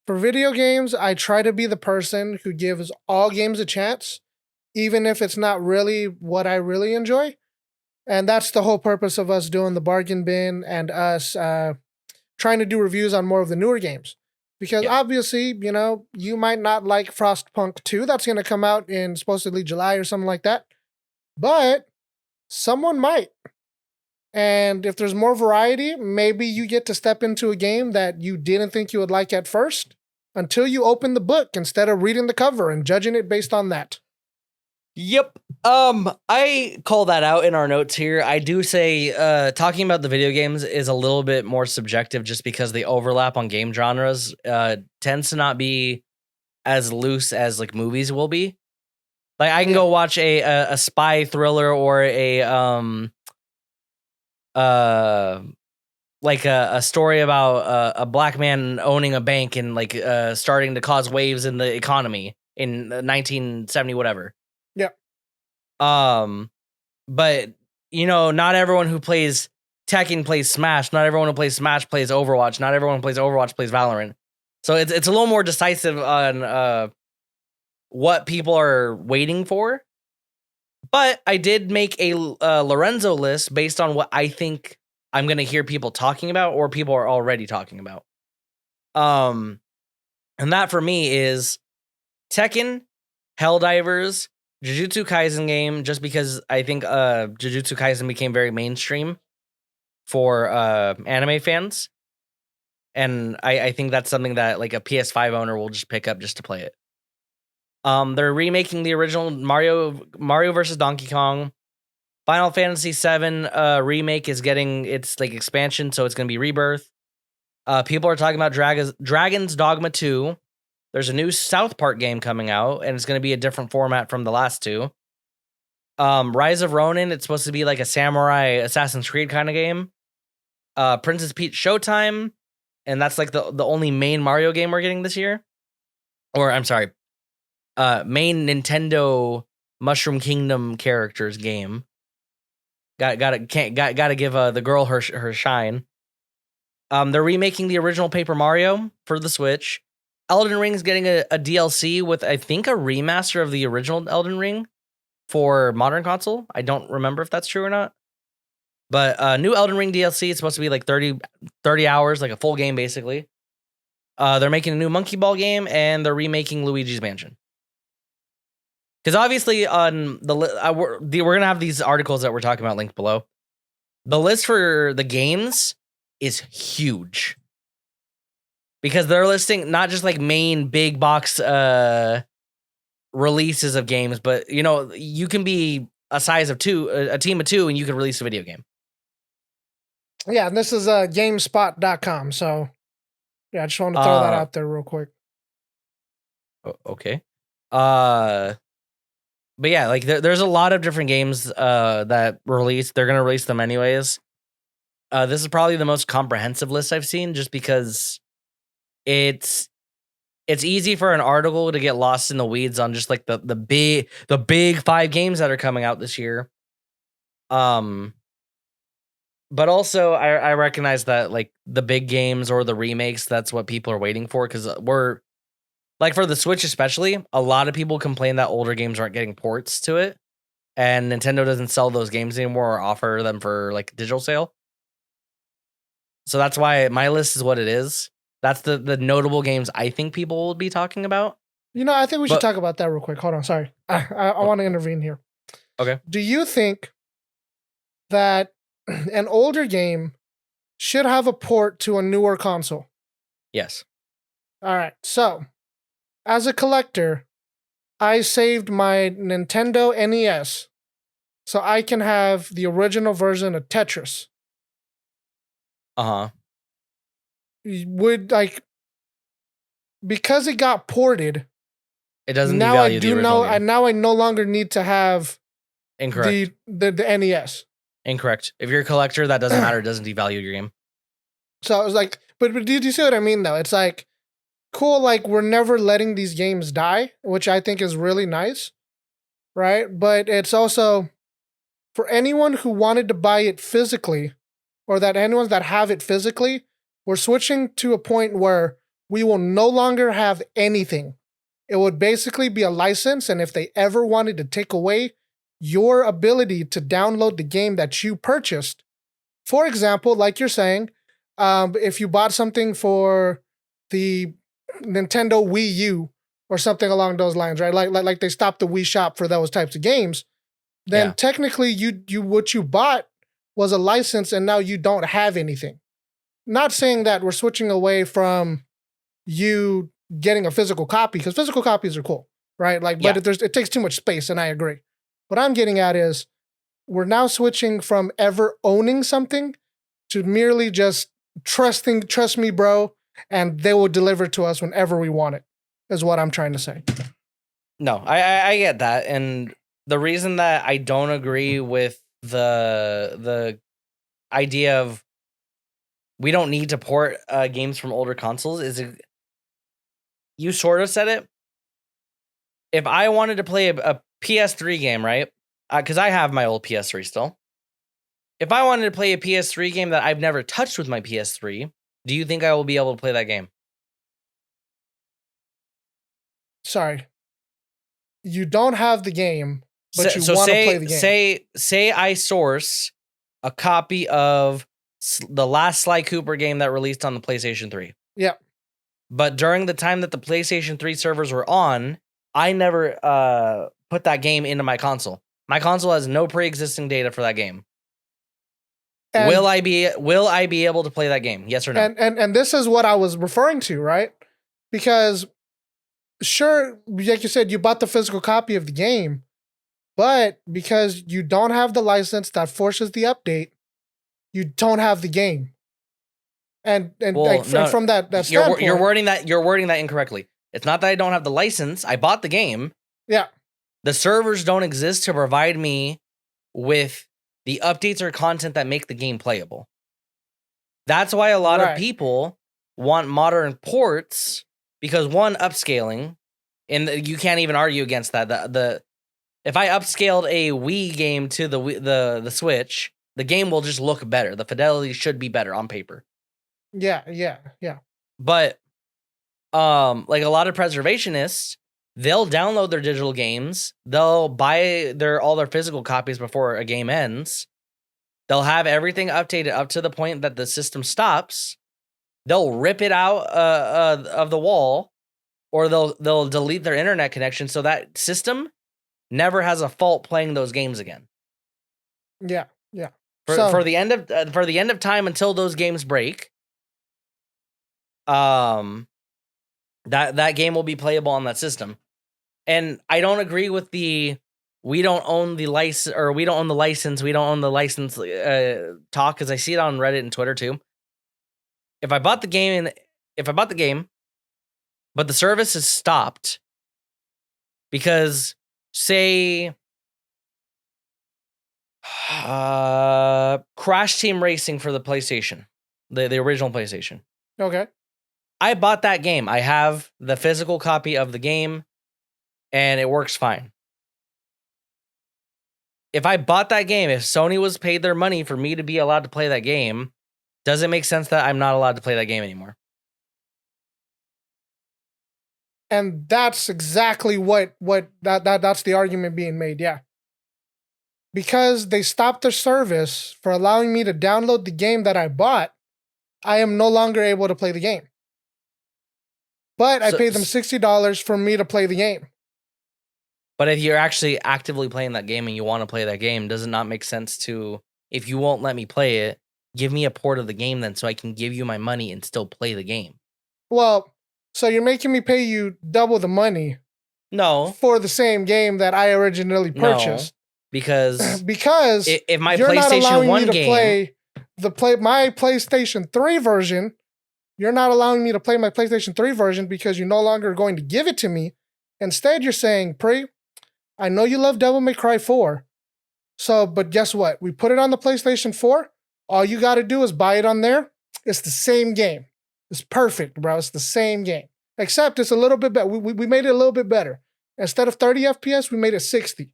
For video games, I try to be the person who gives all games a chance, even if it's not really what I really enjoy. And that's the whole purpose of us doing the bargain bin and us trying to do reviews on more of the newer games. Because obviously, you might not like Frostpunk 2. That's going to come out in supposedly July or something like that. But someone might. And if there's more variety, maybe you get to step into a game that you didn't think you would like at first. until you open the book instead of reading the cover and judging it based on that. Yep. I call that out in our notes here. I do say talking about the video games is a little bit more subjective just because the overlap on game genres tends to not be as loose as like movies will be. Like I can go watch a spy thriller or like a story about a black man owning a bank and like starting to cause waves in the economy in 1970 whatever. Yep. But you know, not everyone who plays Tekken plays Smash. Not everyone who plays Smash plays Overwatch. Not everyone who plays Overwatch plays Valorant. So it's a little more decisive on what people are waiting for. But I did make a Lorenzo list based on what I think I'm going to hear people talking about or people are already talking about. And that for me is Tekken, Helldivers, Jujutsu Kaisen game, just because I think Jujutsu Kaisen became very mainstream for anime fans. And I think that's something that like a PS5 owner will just pick up just to play it. They're remaking the original Mario versus Donkey Kong. Final Fantasy VII remake is getting its like expansion, so it's going to be Rebirth. People are talking about Dragon's Dogma 2. There's a new South Park game coming out, and it's going to be a different format from the last two. Rise of Ronin, it's supposed to be like a samurai Assassin's Creed kind of game. Princess Peach Showtime, and that's like the only main Mario game we're getting this year. Or I'm sorry, main Nintendo Mushroom Kingdom characters game. Gotta give the girl her shine. They're remaking the original Paper Mario for the Switch. Elden Ring's getting a DLC with I think a remaster of the original Elden Ring for modern console. I don't remember if that's true or not. But new Elden Ring DLC, it's supposed to be like 30 hours, like a full game basically. They're making a new Monkey Ball game and they're remaking Luigi's Mansion. Because obviously on we're going to have these articles that we're talking about linked below. The list for the games is huge. Because they're listing not just like main big box releases of games, but you know, you can be a size of two, a team of two, and you can release a video game. Yeah, and this is GameSpot.com. So yeah, I just wanted to throw that out there real quick. Okay. But yeah, like there's a lot of different games that release. They're gonna release them anyways. This is probably the most comprehensive list I've seen, just because it's easy for an article to get lost in the weeds on just like the big 5 games that are coming out this year. But also I recognize that like the big games or the remakes, that's what people are waiting for, because we're like for the Switch especially, a lot of people complain that older games aren't getting ports to it, and Nintendo doesn't sell those games anymore or offer them for like digital sale. So that's why my list is what it is. That's the notable games I think people will be talking about. You know, I think we should talk about that real quick. Hold on, sorry. I want to intervene here. Okay. Do you think that an older game should have a port to a newer console? Yes. All right. So, as a collector, I saved my Nintendo NES so I can have the original version of Tetris. Uh-huh. Would like, because it got ported, it doesn't now devalue I do the original know game. and now I no longer need to have Incorrect. the NES. Incorrect. If you're a collector, that doesn't matter. It doesn't devalue your game. So I was like, but do you see what I mean though? It's like cool, like we're never letting these games die, which I think is really nice. Right? But it's also for anyone who wanted to buy it physically, or that anyone that have it physically, we're switching to a point where we will no longer have anything. It would basically be a license, and if they ever wanted to take away your ability to download the game that you purchased, for example, like you're saying, if you bought something for the Nintendo Wii U or something along those lines, right? Like they stopped the Wii Shop for those types of games, then technically you what you bought was a license, and now you don't have anything. Not saying that we're switching away from you getting a physical copy, because physical copies are cool, right? Like, but it takes too much space, and I agree. What I'm getting at is we're now switching from ever owning something to merely just trust me, bro, and they will deliver to us whenever we want it, is what I'm trying to say. No, I get that. And the reason that I don't agree with the idea of we don't need to port games from older consoles is you sort of said it. If I wanted to play a PS3 game, right? Because I have my old PS3 still. If I wanted to play a PS3 game that I've never touched with my PS3, do you think I will be able to play that game? Sorry. You don't have the game, but you want to play the game. Say I source a copy of the last Sly Cooper game that released on the PlayStation 3. Yeah. But during the time that the PlayStation 3 servers were on, I never put that game into my console. My console has no pre-existing data for that game. And will I be able to play that game? Yes or no? And this is what I was referring to, right? Because sure, like you said, you bought the physical copy of the game, but because you don't have the license that forces the update, you don't have the game. And from that standpoint, you're wording that incorrectly. It's not that I don't have the license. I bought the game. Yeah. The servers don't exist to provide me with the updates or content that make the game playable. That's why a lot of people want modern ports, because one, upscaling, and you can't even argue against that. If I upscaled a Wii game to the Switch, the game will just look better. The fidelity should be better on paper. Yeah. But like a lot of preservationists, they'll download their digital games. They'll buy all their physical copies before a game ends. They'll have everything updated up to the point that the system stops. They'll rip it out of the wall, or they'll delete their internet connection so that system never has a fault playing those games again. Yeah. For the end of time until those games break, that game will be playable on that system. And I don't agree with we don't own the license, talk, because I see it on Reddit and Twitter too. If I bought the game, but the service is stopped because, say, Crash Team Racing for the PlayStation, the original PlayStation. Okay. I bought that game. I have the physical copy of the game, and it works fine. If I bought that game, if Sony was paid their money for me to be allowed to play that game, does it make sense that I'm not allowed to play that game anymore? And that's exactly that's the argument being made, yeah. Because they stopped their service for allowing me to download the game that I bought, I am no longer able to play the game. But I paid them $60 for me to play the game. But if you're actually actively playing that game and you want to play that game, does it not make sense to, if you won't let me play it, give me a port of the game then so I can give you my money and still play the game? Well, so you're making me pay you double the money? No. For the same game that I originally purchased? No, because if my you're PlayStation not allowing 1 me to game... my PlayStation 3 version, you're not allowing me to play my PlayStation 3 version because you're no longer going to give it to me. Instead, you're saying, Pree, I know you love Devil May Cry 4. But guess what? We put it on the PlayStation 4. All you got to do is buy it on there. It's the same game. It's perfect, bro. It's the same game. Except it's a little bit better. We made it a little bit better. Instead of 30 FPS, we made it 60.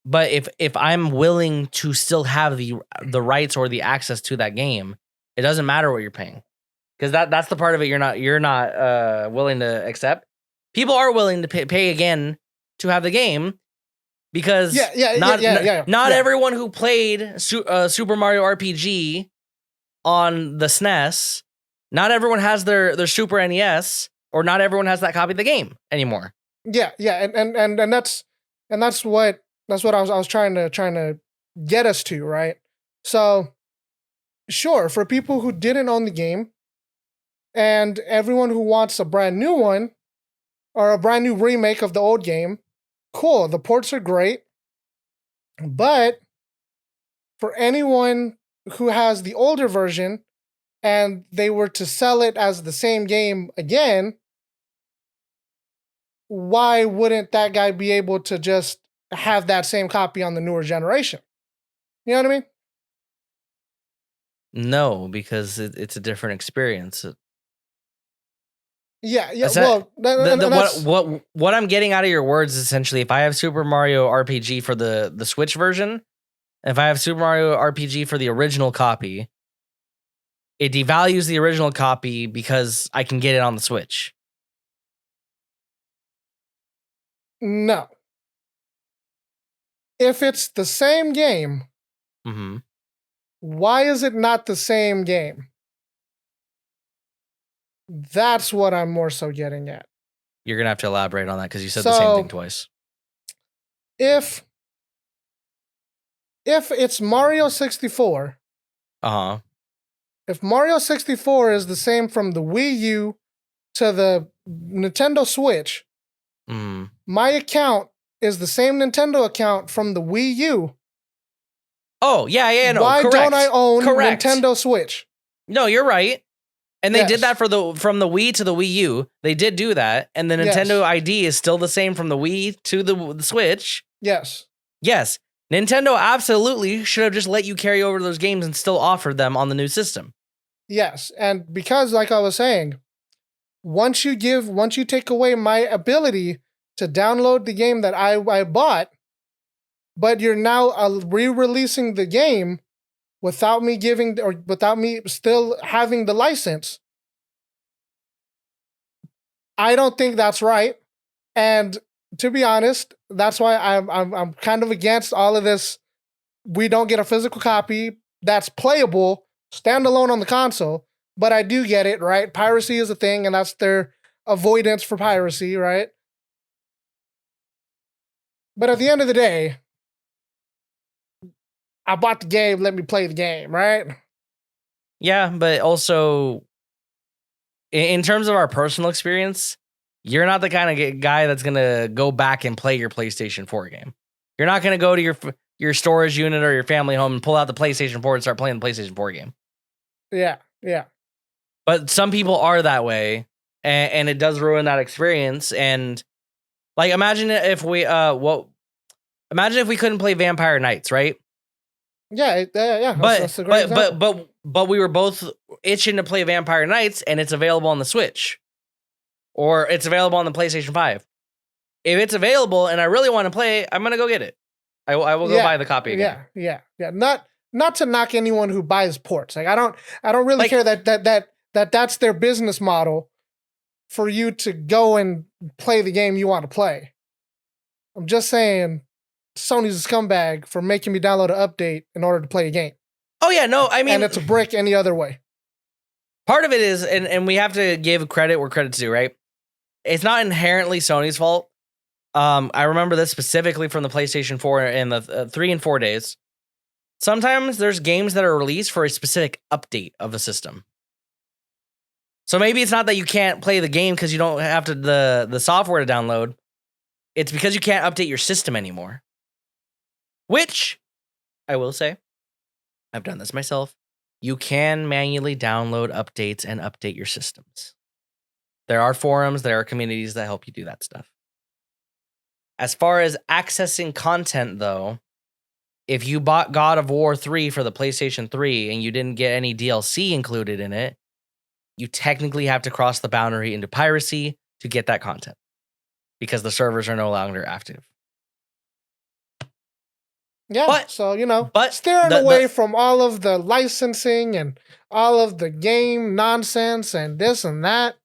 But if I'm willing to still have the rights or the access to that game, it doesn't matter what you're paying. Because that's the part of it you're not willing to accept. People are willing to pay again to have the game, because not everyone who played Super Mario RPG on the SNES, not everyone has their Super NES, or not everyone has that copy of the game anymore. Yeah, and that's what I was trying to get us to, right? So, sure, for people who didn't own the game, And everyone who wants a brand new one or a brand new remake of the old game, cool. The ports are great. But for anyone who has the older version and they were to sell it as the same game again, why wouldn't that guy be able to just have that same copy on the newer generation? You know what I mean? No, because it's a different experience. Yeah. Well, that's what I'm getting out of your words is essentially, if I have Super Mario RPG for the Switch version, if I have Super Mario RPG for the original copy, it devalues the original copy because I can get it on the Switch. No. If it's the same game, why is it not the same game? That's what I'm more so getting at. You're going to have to elaborate on that because you said the same thing twice. If it's Mario 64, if Mario 64 is the same from the Wii U to the Nintendo Switch, my account is the same Nintendo account from the Wii U. Oh, yeah, no, why correct. Don't I own correct. Nintendo Switch? No, you're right. And they did that from the Wii to the Wii U. They did do that. And the Nintendo ID is still the same from the Wii to the Switch. Yes. Yes. Nintendo absolutely should have just let you carry over those games and still offered them on the new system. Yes. And because, like I was saying, once you take away my ability to download the game that I bought, but you're now re-releasing the game without me still having the license, I don't think that's right. And to be honest, that's why I'm kind of against all of this. We don't get a physical copy that's playable standalone on the console, but I do get it, right? Piracy is a thing, and that's their avoidance for piracy, right? But at the end of the day, I bought the game, let me play the game, right? Yeah, but also, in terms of our personal experience, you're not the kind of guy that's going to go back and play your PlayStation 4 game. You're not going to go to your storage unit or your family home and pull out the PlayStation 4 and start playing the PlayStation 4 game. Yeah. But some people are that way, and it does ruin that experience. And like, imagine if we couldn't play Vampire Knights, right? Yeah. That's a great example. But we were both itching to play Vampire Knights, and it's available on the Switch, or it's available on the PlayStation 5. If it's available and I really want to play, I'm gonna go get it. I will go buy the copy again. Yeah. Not to knock anyone who buys ports. Like I don't really care that's their business model for you to go and play the game you want to play. I'm just saying Sony's a scumbag for making me download an update in order to play a game. Oh yeah, no, I mean, and it's a brick any other way. Part of it is, and we have to give credit where credit's due, right? It's not inherently Sony's fault. I remember this specifically from the PlayStation 4 in the 3 and 4 days. Sometimes there's games that are released for a specific update of a system. So maybe it's not that you can't play the game because you don't have the software to download. It's because you can't update your system anymore. Which, I will say, I've done this myself. You can manually download updates and update your systems. There are forums, there are communities that help you do that stuff. As far as accessing content, though, if you bought God of War 3 for the PlayStation 3 and you didn't get any DLC included in it, you technically have to cross the boundary into piracy to get that content because the servers are no longer active. Yeah, steering away from all of the licensing and all of the game nonsense and this and that.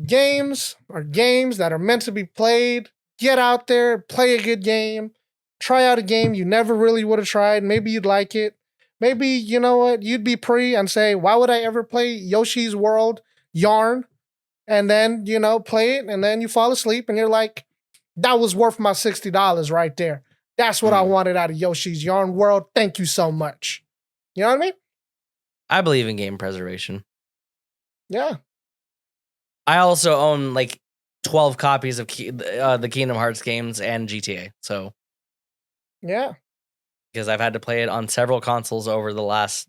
Games are games that are meant to be played. Get out there, play a good game, try out a game you never really would have tried. Maybe you'd like it. Maybe, you know what, you'd be Pree and say, why would I ever play Yoshi's World Yarn? And then, play it, and then you fall asleep, and you're like, that was worth my $60 right there. That's what I wanted out of Yoshi's Yarn World. Thank you so much. You know what I mean? I believe in game preservation. Yeah. I also own like 12 copies of the Kingdom Hearts games and GTA. So Yeah. because I've had to play it on several consoles over the last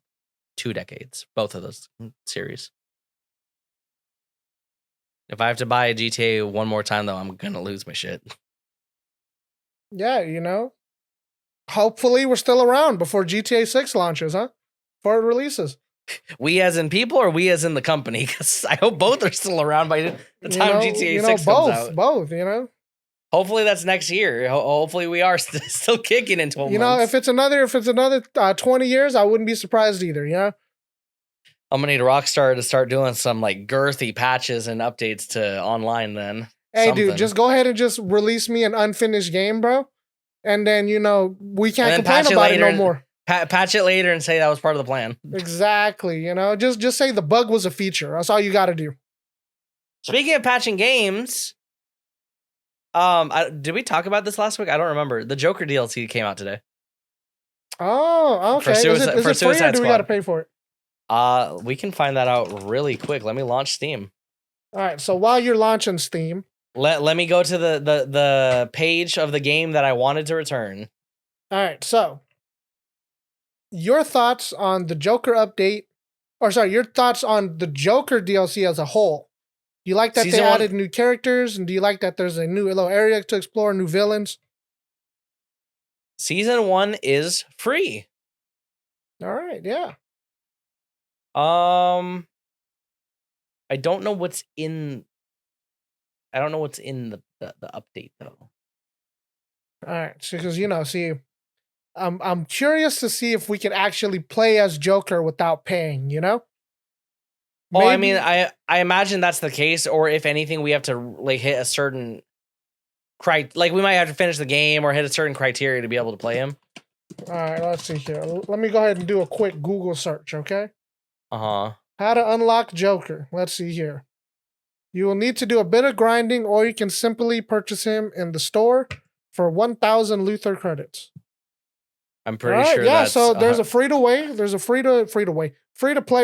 2 decades, both of those series. If I have to buy a GTA one more time, though, I'm gonna lose my shit. Yeah, you know. Hopefully, we're still around before GTA 6 launches, huh? Before it releases. We as in people, or we as in the company? Because I hope both are still around by the time GTA 6 comes out. Both, you know. Hopefully that's next year. Hopefully we are still kicking in 12 You know, months. if it's another 20 years, I wouldn't be surprised either, you know? I'm gonna need Rockstar to start doing some like girthy patches and updates to online then. Hey, Something. dude, just go ahead and just release me an unfinished game, bro. And then, you know, we can't complain about it no more. Patch it later and say that was part of the plan. Exactly, you know? Just say the bug was a feature. That's all you got to do. Speaking of patching games, did we talk about this last week? I don't remember. The Joker DLC came out today. Oh, okay. Is it free or do we got to pay for it? We can find that out really quick. Let me launch Steam. All right. So while you're launching Steam, let me go to the page of the game that I wanted to return. All right. So your thoughts on the Joker update, or sorry, your thoughts on the Joker DLC as a whole. Do you like that they added new characters, and do you like that there's a new little area to explore, new villains? Season 1 is free. All right, yeah. I don't know what's in. I don't know what's in the update though. All right, because see, I'm curious to see if we can actually play as Joker without paying. You know. Maybe. Oh, I mean, I imagine that's the case, or if anything, we have to like hit a certain like we might have to finish the game or hit a certain criteria to be able to play him. All right, let's see here. Let me go ahead and do a quick Google search, okay? Uh-huh. How to unlock Joker. Let's see here. You will need to do a bit of grinding, or you can simply purchase him in the store for 1,000 Luther credits. I'm pretty sure. Yeah, so there's a free to play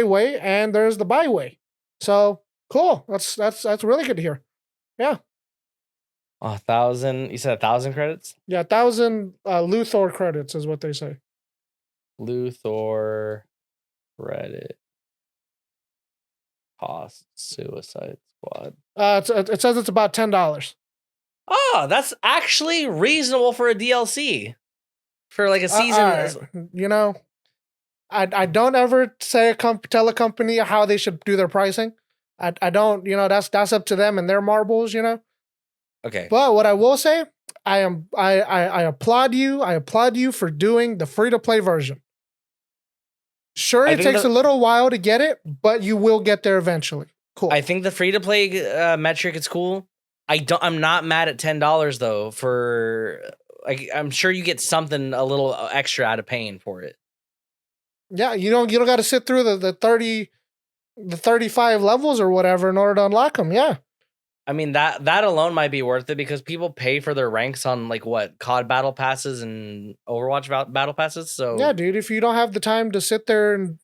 way, and there's the buy way. So cool. That's really good to hear. Yeah. 1,000. You said 1,000 credits? Yeah, 1,000 Luthor credits is what they say. Luthor credit cost Suicide Squad. It says it's about $10. Oh, that's actually reasonable for a DLC. For like a season. You know, I don't ever say tell a company how they should do their pricing. I don't, that's up to them and their marbles, Okay. But what I will say, I applaud you. I applaud you for doing the free to play version. Sure, it takes a little while to get it, but you will get there eventually. Cool. I think the free to play metric is cool. I'm not mad at $10 though for like I'm sure you get something a little extra out of paying for it. Yeah, you don't got to sit through the 35 levels or whatever in order to unlock them. Yeah. I mean that alone might be worth it because people pay for their ranks on like what COD battle passes and Overwatch battle passes. So yeah, dude, if you don't have the time to sit there and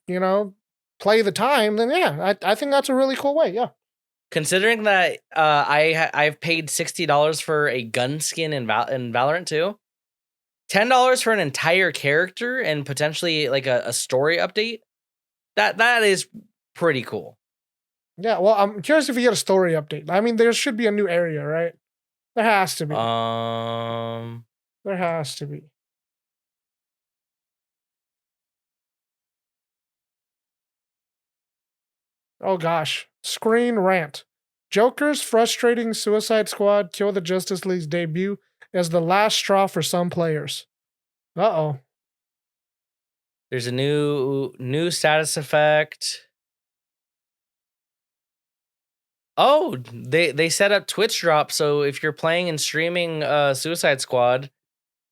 play the time, then yeah, I think that's a really cool way. Yeah. Considering that I've paid $60 for a gun skin in Valorant too, $10 for an entire character and potentially like a story update, that is pretty cool. Yeah, well, I'm curious if you get a story update. I mean, there should be a new area, right? There has to be. There has to be. Oh gosh. Screen rant. Joker's frustrating Suicide Squad Kill the Justice League's debut is the last straw for some players. Uh-oh. There's a new status effect. Oh, they set up Twitch drop, so if you're playing and streaming Suicide Squad,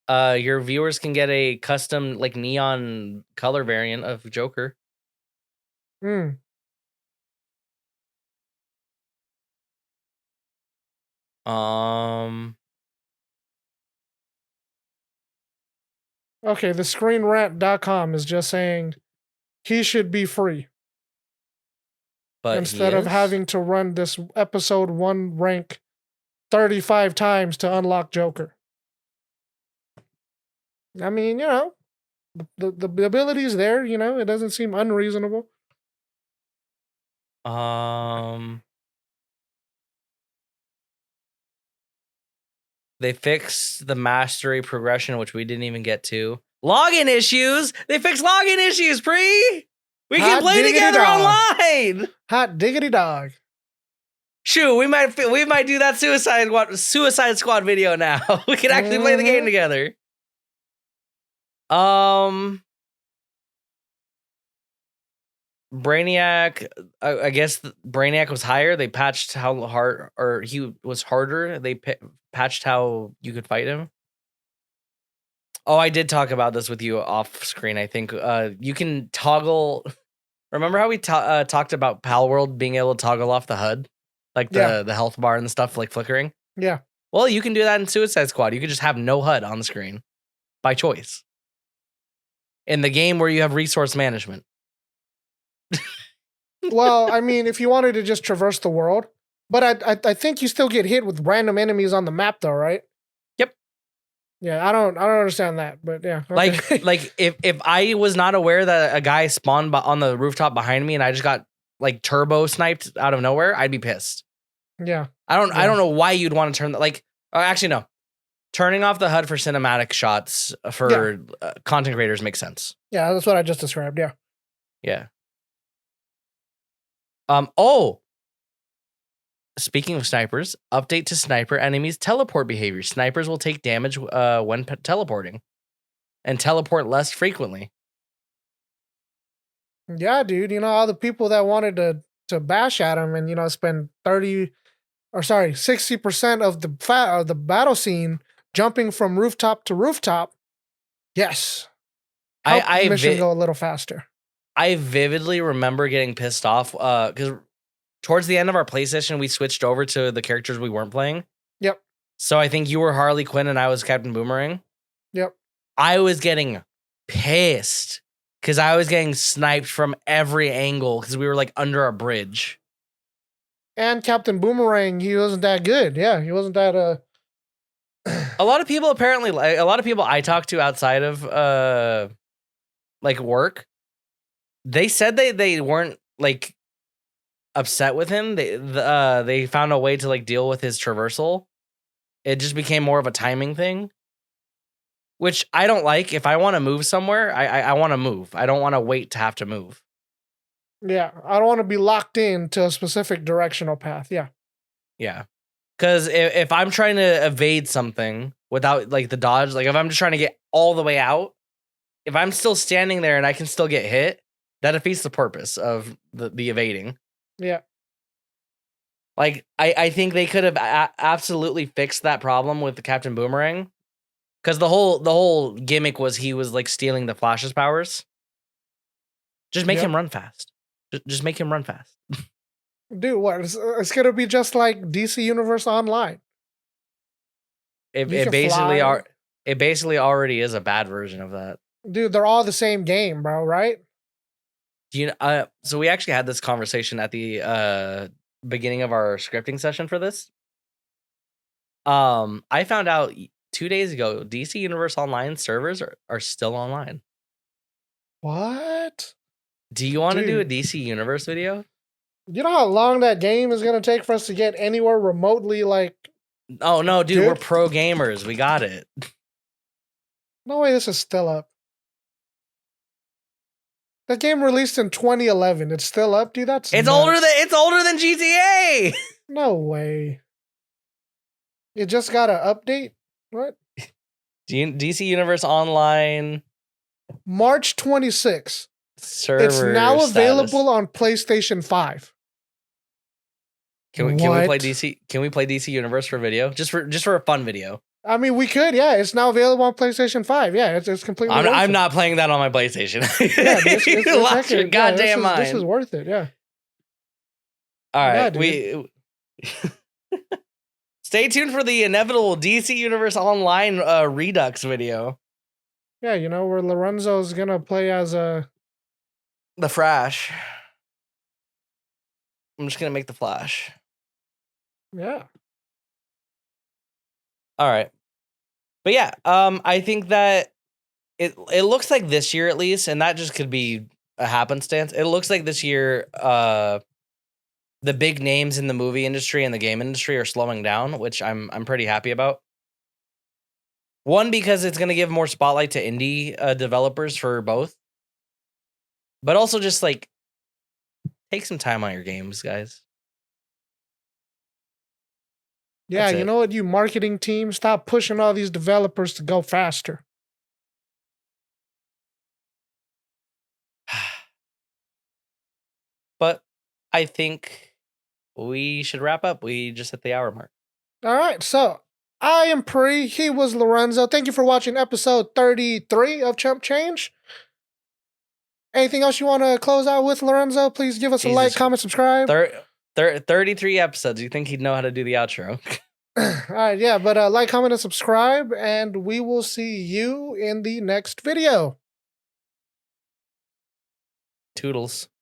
your viewers can get a custom like neon color variant of Joker. Hmm. Okay, the screenrant.com is just saying he should be free. But instead of having to run this episode 1 rank 35 times to unlock Joker. I mean, the ability is there, it doesn't seem unreasonable. They fixed the mastery progression, which we didn't even get to. Login issues. They fixed login issues, Pree. We can play together online. Hot diggity dog. Shoot, we might do that Suicide Squad video now. We can actually play the game together. Brainiac, I guess Brainiac was higher. They patched how hard, or he was harder. They patched how you could fight him. Oh, I did talk about this with you off screen. I think you can toggle. Remember how we talked about Palworld being able to toggle off the HUD, like the health bar and stuff, like flickering. Yeah. Well, you can do that in Suicide Squad. You can just have no HUD on the screen by choice. In the game where you have resource management. Well, I mean, if you wanted to just traverse the world, but I think you still get hit with random enemies on the map, though, right? Yep. Yeah, I don't understand that, but yeah. Okay. Like if I was not aware that a guy spawned on the rooftop behind me and I just got like turbo sniped out of nowhere, I'd be pissed. Yeah. I don't know why you'd want to turn that. Like, actually, no. Turning off the HUD for cinematic shots for content creators makes sense. Yeah, that's what I just described. Yeah. Yeah. Speaking of snipers, update to sniper enemies teleport behavior. Snipers will take damage when teleporting and teleport less frequently. Yeah, dude. All the people that wanted to bash at him and spend 60% of the battle scene jumping from rooftop to rooftop. Yes. Help the mission go a little faster. I vividly remember getting pissed off because towards the end of our play session, we switched over to the characters we weren't playing. Yep. So I think you were Harley Quinn and I was Captain Boomerang. Yep. I was getting pissed because I was getting sniped from every angle because we were like under a bridge. And Captain Boomerang, he wasn't that good. Yeah, he wasn't that A lot of people apparently, a lot of people I talked to outside of like work, they said they weren't like upset with him. They found a way to like deal with his traversal. It just became more of a timing thing, which I don't like. If I want to move somewhere, I want to move. I don't want to wait to have to move. Yeah, I don't want to be locked in to a specific directional path. Yeah. Yeah. Because if I'm trying to evade something without like the dodge, like if I'm just trying to get all the way out, if I'm still standing there and I can still get hit, that defeats the purpose of the evading. Yeah. Like, I think they could have absolutely fixed that problem with the Captain Boomerang. Because the whole gimmick was he was like stealing the Flash's powers. Just make him run fast. Just make him run fast. Dude, what? It's going to be just like DC Universe Online. It basically already is a bad version of that. Dude, they're all the same game, bro, right? So we actually had this conversation at the beginning of our scripting session for this. I found out 2 days ago, DC Universe Online servers are still online. What? Do you want to do a DC Universe video? You know how long that game is going to take for us to get anywhere remotely like... Oh, no, dude, we're pro gamers. We got it. No way this is still up. That game released in 2011. It's still up, dude? It's older than GTA. No way. It just got an update? What? DC Universe Online. March 26th. Server it's now status. available on PlayStation 5. Can we play DC? Can we play DC Universe for video? Just for a fun video. I mean, we could. Yeah, it's now available on PlayStation 5. Yeah, it's completely. I'm not playing that on my PlayStation. Yeah, you lost your goddamn mind. This is worth it. Yeah. All right, we stay tuned for the inevitable DC Universe Online Redux video. Yeah, where Lorenzo's gonna play as the Frash. I'm just gonna make the flash. Yeah. All right. But yeah, I think that it looks like this year at least, and that just could be a happenstance. It looks like this year, the big names in the movie industry and the game industry are slowing down, which I'm pretty happy about. One, because it's gonna give more spotlight to indie developers for both, but also just like take some time on your games, guys. Yeah, you know what, you marketing team, stop pushing all these developers to go faster. But I think we should wrap up. We just hit the hour mark. All right, so I am Pree. He was Lorenzo. Thank you for watching episode 33 of Chump Change. Anything else you want to close out with, Lorenzo? Please give us a like, comment, subscribe. 33 episodes. You think he'd know how to do the outro? All right, yeah, but like, comment, and subscribe, and we will see you in the next video. Toodles.